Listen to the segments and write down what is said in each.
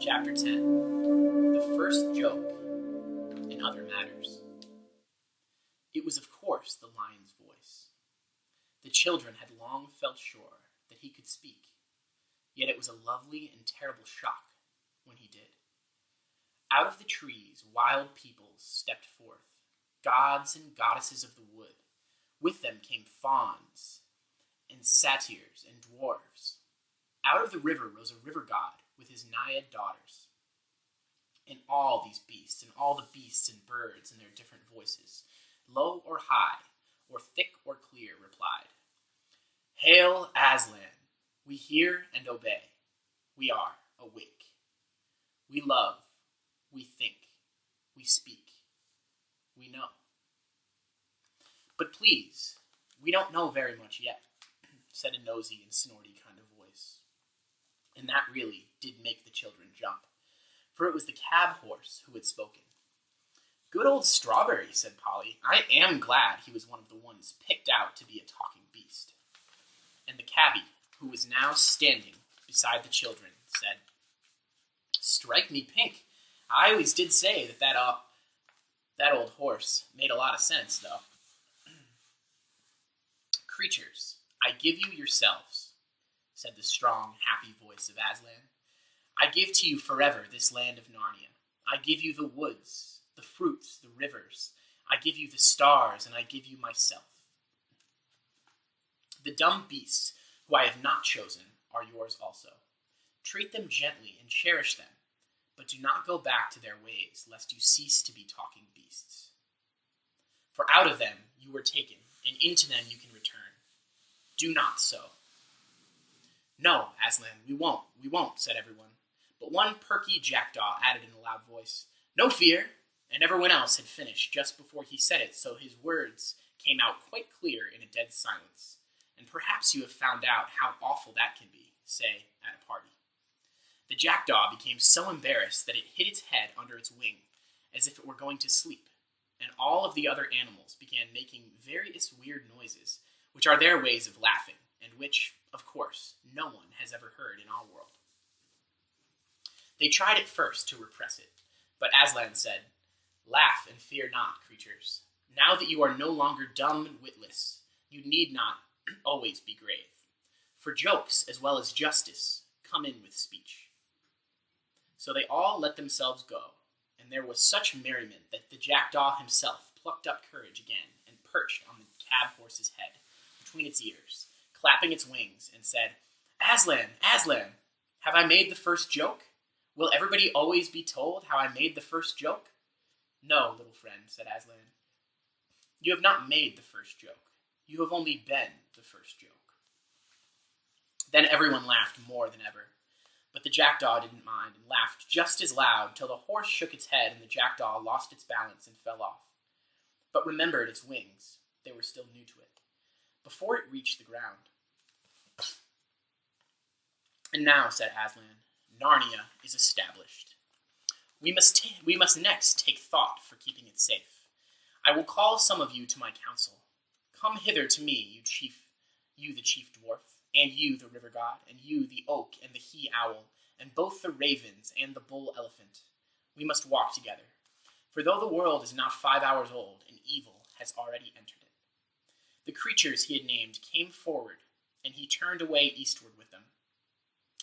Chapter 10. The First Joke in Other Matters. It was, of course, the lion's voice. The children had long felt sure that he could speak, yet it was a lovely and terrible shock when he did. Out of the trees, wild peoples stepped forth, gods and goddesses of the wood. With them came fauns and satyrs and dwarves. Out of the river rose a river god with his naiad daughters. And all these beasts, and all the beasts and birds in their different voices, low or high, or thick or clear, replied, "Hail, Aslan! We hear and obey. We are awake. We love. We think. We speak. We know. But please, we don't know very much yet," said a nosy and snorty kind of voice. And that really did make the children jump, for it was the cab horse who had spoken. "Good old Strawberry," said Polly. "I am glad he was one of the ones picked out to be a talking beast." And the cabbie, who was now standing beside the children, said, "Strike me pink. I always did say that old horse made a lot of sense, though." "Creatures, I give you yourselves," said the strong, happy voice of Aslan. "I give to you forever this land of Narnia. I give you the woods, the fruits, the rivers. I give you the stars, and I give you myself. The dumb beasts, who I have not chosen, are yours also. Treat them gently and cherish them, but do not go back to their ways, lest you cease to be talking beasts. For out of them you were taken, and into them you can return. Do not so." "No, Aslan, we won't," said everyone. But one perky jackdaw added in a loud voice, "No fear," and everyone else had finished just before he said it, so his words came out quite clear in a dead silence. And perhaps you have found out how awful that can be, say, at a party. The jackdaw became so embarrassed that it hid its head under its wing, as if it were going to sleep, and all of the other animals began making various weird noises, which are their ways of laughing, and which, of course, no one has ever heard in our world. They tried at first to repress it, but Aslan said, "Laugh and fear not, creatures. Now that you are no longer dumb and witless, you need not always be grave. For jokes, as well as justice, come in with speech." So they all let themselves go, and there was such merriment that the jackdaw himself plucked up courage again and perched on the cab horse's head, between its ears, clapping its wings, and said, "Aslan, Aslan, have I made the first joke? Will everybody always be told how I made the first joke?" "No, little friend," said Aslan. "You have not made the first joke. You have only been the first joke." Then everyone laughed more than ever. But the jackdaw didn't mind, and laughed just as loud, till the horse shook its head and the jackdaw lost its balance and fell off, but remembered its wings. They were still new to it, before it reached the ground. "And now," said Aslan, "Narnia is established. We must next take thought for keeping it safe. I will call some of you to my council. Come hither to me, you the chief dwarf, and you the river god, and you the oak and the he-owl, and both the ravens and the bull-elephant. We must walk together, for though the world is now 5 hours old, an evil has already entered it." The creatures he had named came forward, and he turned away eastward with them.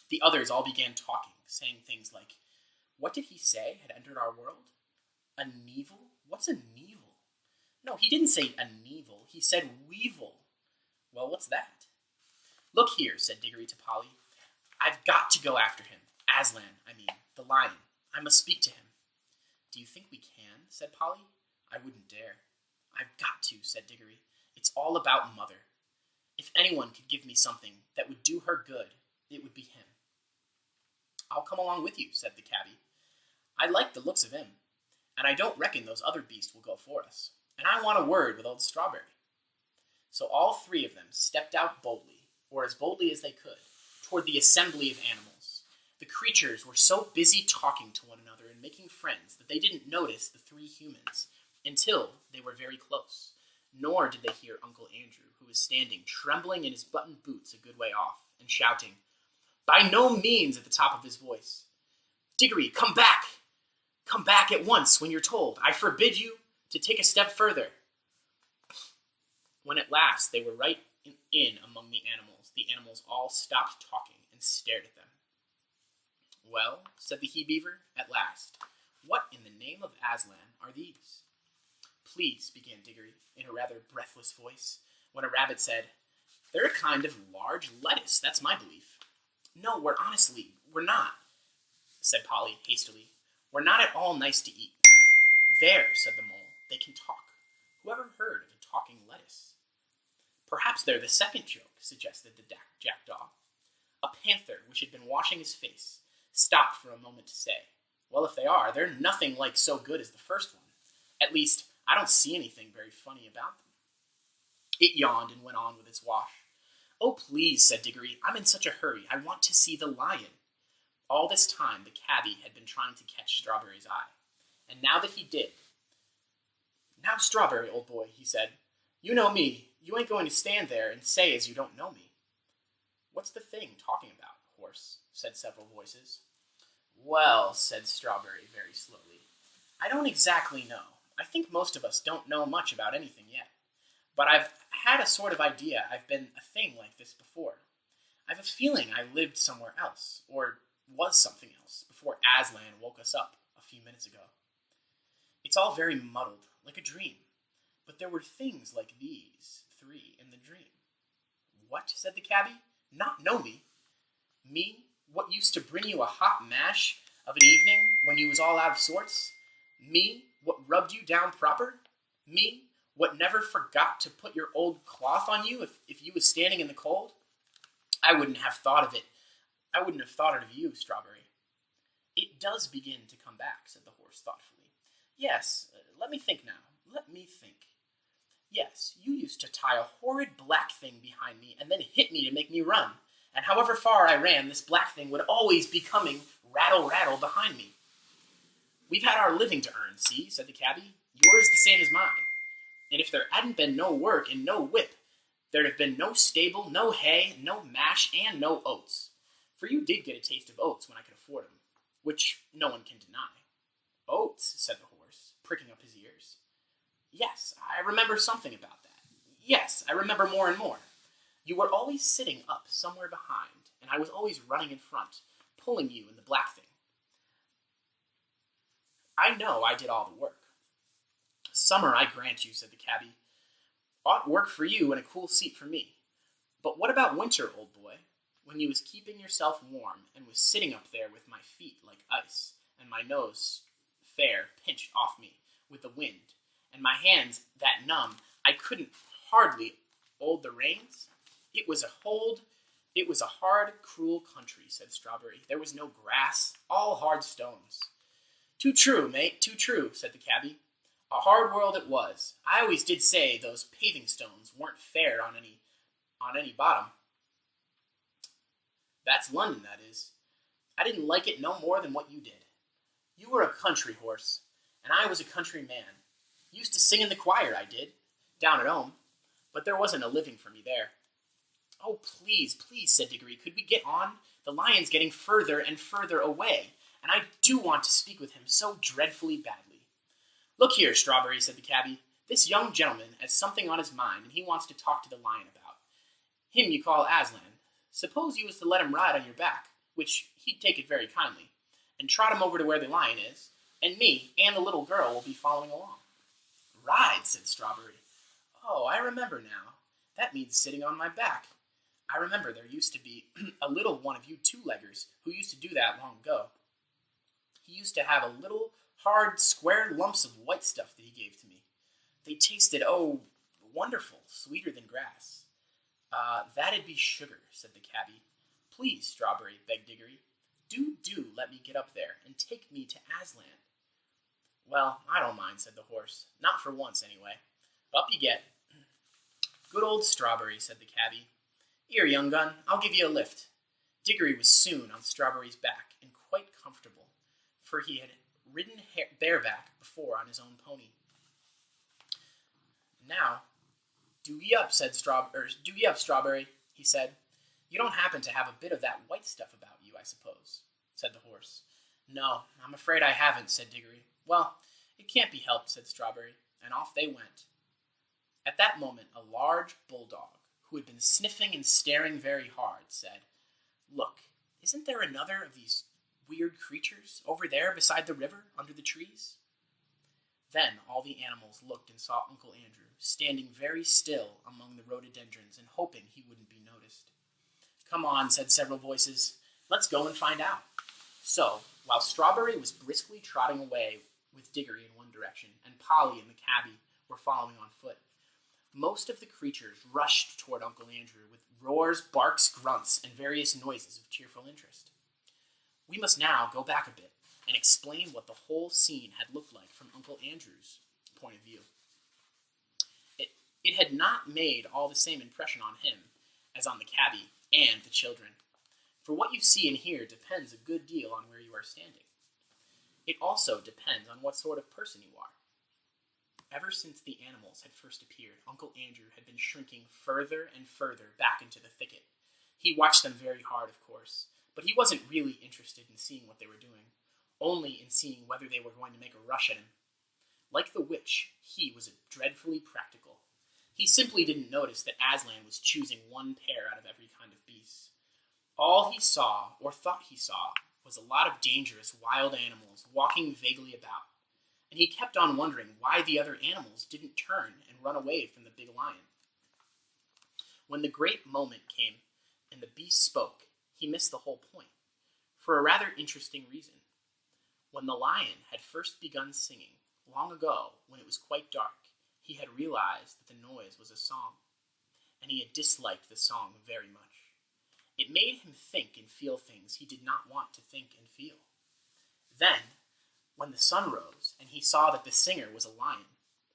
The others all began talking, saying things like, "What did he say had entered our world? A Nevil? What's a Nevil? No, he didn't say a Nevil. He said weevil. Well, what's that?" "Look here," said Diggory to Polly. "I've got to go after him. Aslan, the lion. I must speak to him." "Do you think we can?" said Polly. "I wouldn't dare." "I've got to," said Diggory. "It's all about Mother. If anyone could give me something that would do her good, it would be him." "I'll come along with you," said the cabbie. "I like the looks of him, and I don't reckon those other beasts will go for us, and I want a word with old Strawberry." So all three of them stepped out boldly, or as boldly as they could, toward the assembly of animals. The creatures were so busy talking to one another and making friends that they didn't notice the three humans until they were very close, nor did they hear Uncle Andrew, who was standing trembling in his buttoned boots a good way off, and shouting, by no means at the top of his voice, Diggory, come back! Come back at once when you're told. I forbid you to take a step further. When at last they were right in among the animals all stopped talking and stared at them. Well, said the he-beaver, at last, what in the name of Aslan are these? Please, began Diggory, in a rather breathless voice, when a rabbit said, they're a kind of large lettuce, that's my belief. No, we're not, said Polly hastily. We're not at all nice to eat. There, said the mole, they can talk. Whoever heard of a talking lettuce? Perhaps they're the second joke, suggested the jackdaw. A panther, which had been washing his face, stopped for a moment to say, well, if they are, they're nothing like so good as the first one. At least, I don't see anything very funny about them. It yawned and went on with its wash. Oh, please, said Diggory, I'm in such a hurry. I want to see the lion. All this time, the cabby had been trying to catch Strawberry's eye. And now that he did, now, Strawberry, old boy, he said, you know me. You ain't going to stand there and say as you don't know me. What's the thing talking about, horse? Said several voices. Well, said Strawberry very slowly, I don't exactly know. I think most of us don't know much about anything yet. But I've had a sort of idea I've been a thing like this before. I've a feeling I lived somewhere else, or was something else, before Aslan woke us up a few minutes ago. It's all very muddled, like a dream. But there were things like these three in the dream. What? Said the cabby. Not know me? Me, what used to bring you a hot mash of an evening when you was all out of sorts? Me, what rubbed you down proper? Me, what never forgot to put your old cloth on you if you was standing in the cold? I wouldn't have thought of it. I wouldn't have thought it of you, Strawberry. It does begin to come back, said the horse thoughtfully. Yes, let me think now. Let me think. Yes, you used to tie a horrid black thing behind me and then hit me to make me run. And however far I ran, this black thing would always be coming rattle behind me. We've had our living to earn, see, said the cabby. Yours the same as mine. And if there hadn't been no work and no whip, there'd have been no stable, no hay, no mash, and no oats. For you did get a taste of oats when I could afford them, which no one can deny. Oats, said the horse, pricking up his ears. Yes, I remember something about that. Yes, I remember more and more. You were always sitting up somewhere behind, and I was always running in front, pulling you in the black thing. I know I did all the work. Summer, I grant you, said the cabby. Ought work for you and a cool seat for me. But what about winter, old boy, when you was keeping yourself warm and was sitting up there with my feet like ice, and my nose fair pinched off me with the wind, and my hands that numb I couldn't hardly hold the reins? It was a hard, cruel country, said Strawberry. There was no grass, all hard stones. Too true, mate, too true, said the cabby. A hard world it was. I always did say those paving stones weren't fair on any bottom. That's London, that is. I didn't like it no more than what you did. You were a country horse, and I was a country man. Used to sing in the choir, I did, down at home, but there wasn't a living for me there. Oh, please, please, said Diggory, could we get on? The lion's getting further and further away, and I do want to speak with him so dreadfully badly. Look here, Strawberry, said the cabby. This young gentleman has something on his mind, and he wants to talk to the lion about. Him you call Aslan. Suppose you was to let him ride on your back, which he'd take it very kindly, and trot him over to where the lion is, and me and the little girl will be following along. Ride, said Strawberry. Oh, I remember now. That means sitting on my back. I remember there used to be a little one of you two-leggers who used to do that long ago. He used to have a little hard, square lumps of white stuff that he gave to me. They tasted, oh, wonderful, sweeter than grass. That'd be sugar, said the cabby. Please, Strawberry, begged Diggory, do let me get up there and take me to Aslan. Well, I don't mind, said the horse. Not for once, anyway. Up you get. Good old Strawberry, said the cabby. Here, young gun, I'll give you a lift. Diggory was soon on Strawberry's back and quite comfortable, for he had ridden bareback before on his own pony. Now, do ye up, Strawberry, he said. You don't happen to have a bit of that white stuff about you, I suppose, said the horse. "No, I'm afraid I haven't," said Diggory. "Well, it can't be helped," said Strawberry, and off they went. At that moment, a large bulldog, who had been sniffing and staring very hard, said, "Look, isn't there another of these weird creatures over there beside the river, under the trees?" Then all the animals looked and saw Uncle Andrew, standing very still among the rhododendrons and hoping he wouldn't be noticed. "Come on," said several voices. "Let's go and find out." So, while Strawberry was briskly trotting away with Diggory in one direction, and Polly and the cabby were following on foot, most of the creatures rushed toward Uncle Andrew with roars, barks, grunts, and various noises of cheerful interest. We must now go back a bit and explain what the whole scene had looked like from Uncle Andrew's point of view. It had not made all the same impression on him as on the cabby and the children, for what you see and hear depends a good deal on where you are standing. It also depends on what sort of person you are. Ever since the animals had first appeared, Uncle Andrew had been shrinking further and further back into the thicket. He watched them very hard, of course, but he wasn't really interested in seeing what they were doing, only in seeing whether they were going to make a rush at him. Like the witch, he was dreadfully practical. He simply didn't notice that Aslan was choosing one pair out of every kind of beast. All he saw, or thought he saw, was a lot of dangerous wild animals walking vaguely about, and he kept on wondering why the other animals didn't turn and run away from the big lion. When the great moment came and the beast spoke, he missed the whole point, for a rather interesting reason. When the lion had first begun singing, long ago, when it was quite dark, he had realized that the noise was a song, and he had disliked the song very much. It made him think and feel things he did not want to think and feel. Then, when the sun rose, and he saw that the singer was a lion,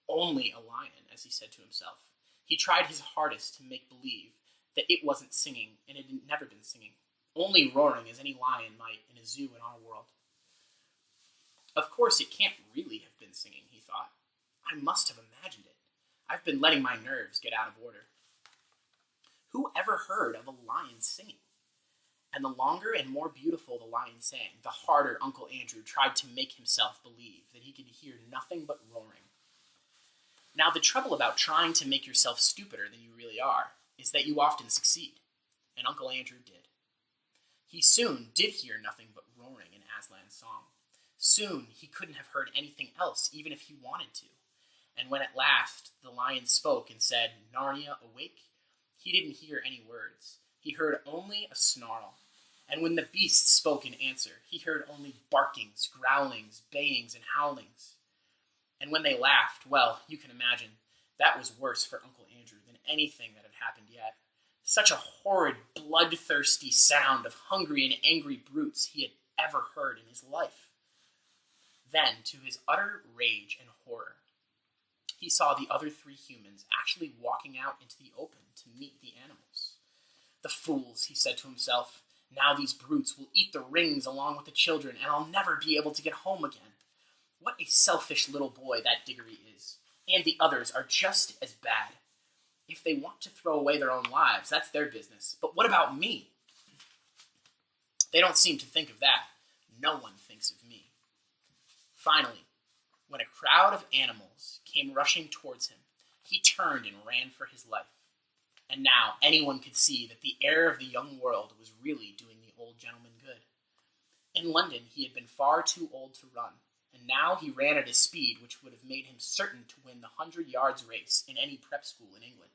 only a lion, as he said to himself, he tried his hardest to make believe that it wasn't singing, and it had never been singing, only roaring as any lion might in a zoo in our world. Of course, it can't really have been singing, he thought. I must have imagined it. I've been letting my nerves get out of order. Who ever heard of a lion singing? And the longer and more beautiful the lion sang, the harder Uncle Andrew tried to make himself believe that he could hear nothing but roaring. Now, the trouble about trying to make yourself stupider than you really are is that you often succeed, and Uncle Andrew did. He soon did hear nothing but roaring in Aslan's song. Soon he couldn't have heard anything else, even if he wanted to. And when at last the lion spoke and said, "Narnia, awake," he didn't hear any words. He heard only a snarl. And when the beast spoke in answer, he heard only barkings, growlings, bayings, and howlings. And when they laughed, well, you can imagine, that was worse for Uncle Andrew than anything that had happened yet. Such a horrid, bloodthirsty sound of hungry and angry brutes he had ever heard in his life. Then, to his utter rage and horror, he saw the other three humans actually walking out into the open to meet the animals. "The fools," he said to himself. "Now these brutes will eat the rings along with the children, and I'll never be able to get home again. What a selfish little boy that Diggory is, and the others are just as bad. If they want to throw away their own lives, that's their business. But what about me? They don't seem to think of that. No one thinks of me." Finally, when a crowd of animals came rushing towards him, he turned and ran for his life. And now anyone could see that the air of the young world was really doing the old gentleman good. In London, he had been far too old to run, and now he ran at a speed which would have made him certain to win the 100 yards race in any prep school in England.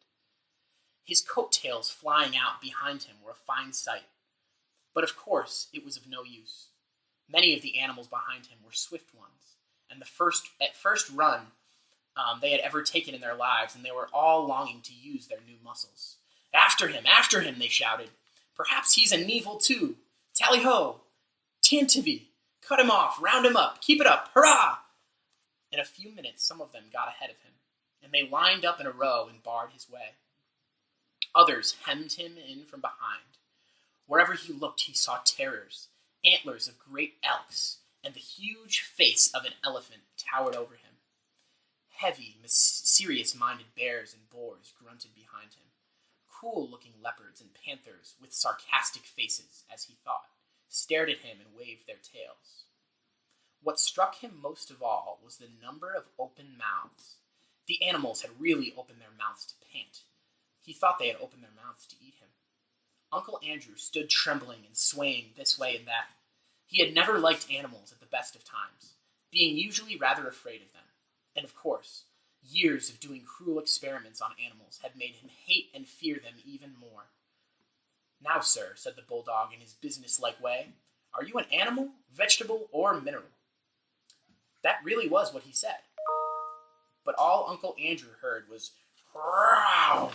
His coat-tails flying out behind him were a fine sight, but of course it was of no use. Many of the animals behind him were swift ones, and at first run they had ever taken in their lives, and they were all longing to use their new muscles. After him, they shouted. "Perhaps he's an evil too. Tally-ho! Tantivy! Cut him off, round him up, keep it up, hurrah!" In a few minutes, some of them got ahead of him, and they lined up in a row and barred his way. Others hemmed him in from behind. Wherever he looked, he saw terrors, antlers of great elks, and the huge face of an elephant towered over him. Heavy, serious-minded bears and boars grunted behind him. Cool-looking leopards and panthers, with sarcastic faces, as he thought, stared at him and waved their tails. What struck him most of all was the number of open mouths. The animals had really opened their mouths to pant. He thought they had opened their mouths to eat him. Uncle Andrew stood trembling and swaying this way and that. He had never liked animals at the best of times, being usually rather afraid of them. And of course, years of doing cruel experiments on animals had made him hate and fear them even more. "Now, sir," said the bulldog in his business-like way, "are you an animal, vegetable, or mineral?" That really was what he said. But all Uncle Andrew heard was, "Growl!"